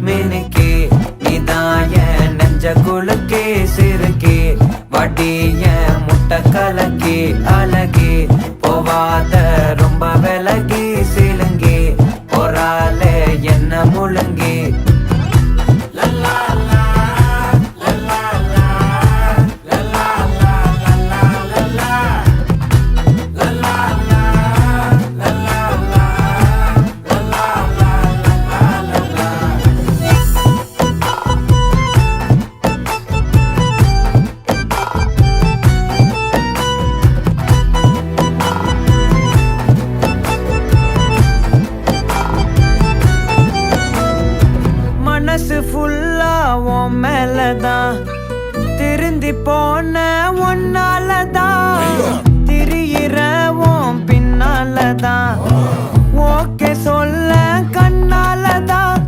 மினுக்கே நீதாய நெஞ்ச குலுக்கே சிறுக்கே வடிய முட்டை கலக்கே அழகே போவாத ரொம்ப விலகி சிலுங்கி பொறாலே என்ன முழுங்கி மனசு ஃபுல்லா உன் மேலதான் திருந்தி போன ஒன்னாலதான் திரியிற உன் பின்னாலதான் ஓகே சொல்ல கண்ணாலதான்